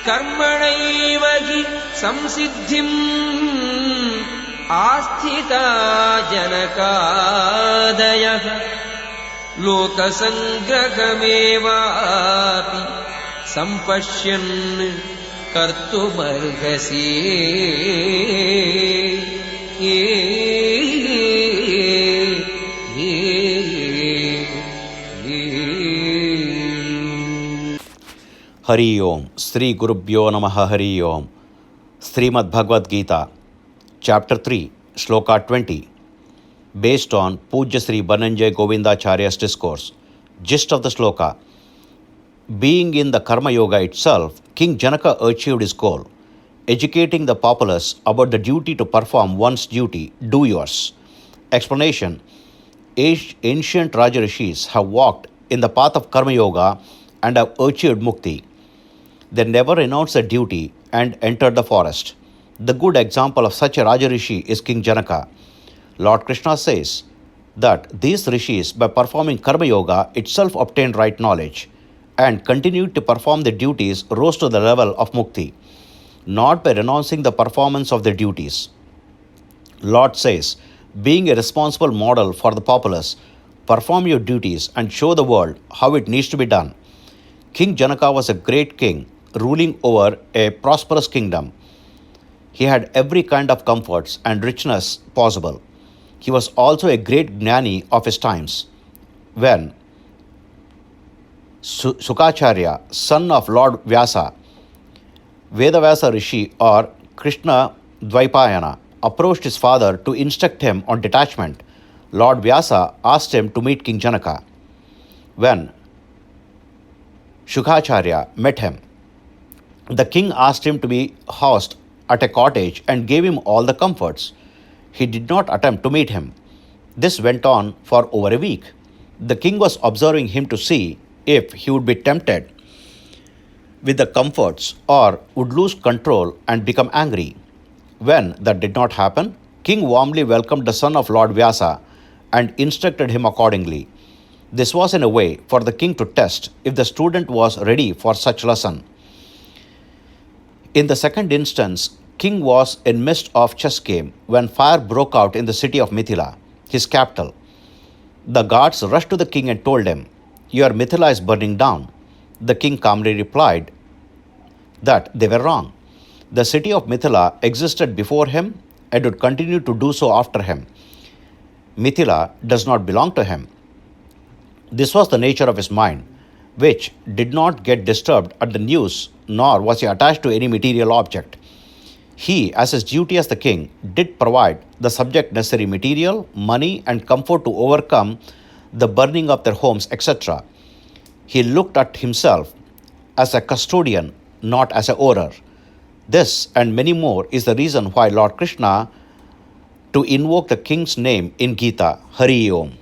कर्मणैव हि संसिद्धिम् आस्थिता जनकादयः लोकसङ्ग्रहमेवापि saṃpaśyan kartumarhasi. Hari Om, Sri Gurubhyo Namaha Hari Om. Srimad Bhagavad Gita, Chapter 3, Sloka 20, based on Pujya Sri Bananjay Govindacharya's discourse. Gist of the sloka: being in the Karma Yoga itself, King Janaka achieved his goal, educating the populace about the duty to perform one's duty, do yours. Explanation: ancient Raja rishis have walked in the path of Karma Yoga and have achieved mukthi. They never renounced their duty and entered the forest. The good example of such a Raja rishi is King Janaka. Lord Krishna says that these rishis, by performing Karma Yoga, itself obtained right knowledge and continued to perform their duties, rose to the level of mukthi, not by renouncing the performance of their duties. Lord says, being a responsible model for the populace, perform your duties and show the world how it needs to be done. King Janaka was a great king, ruling over a prosperous kingdom. He had every kind of comforts and richness possible. He was also a great gnani of his times. When Sukacharya, son of Lord Vyasa, Vedavyasa Rishi or Krishna Dvaipayana, approached his father to instruct him on detachment, Lord Vyasa asked him to meet King Janaka. When Sukacharya met him, the king asked him to be housed at a cottage and gave him all the comforts. He did not attempt to meet him. This went on for over a week. The king was observing him to see if he would be tempted with the comforts or would lose control and become angry. When that did not happen, king warmly welcomed the son of Lord Vyasa and instructed him accordingly. This was in a way for the king to test if the student was ready for such lesson. In the second instance, king was in midst of chess game when fire broke out in the city of Mithila, his capital. The guards rushed to the king and told him, "Your Mithila is burning down." The king calmly replied that they were wrong. The city of Mithila existed before him and would continue to do so after him. Mithila does not belong to him. This was the nature of his mind, which did not get disturbed at the news, nor was he attached to any material object. He, as his duty as the king, did provide the subject necessary material, money, and comfort to overcome the burning of their homes, etc. He looked at himself as a custodian, not as an owner. This and many more is the reason why Lord Krishna to invoke the king's name in Gita, Hari Om.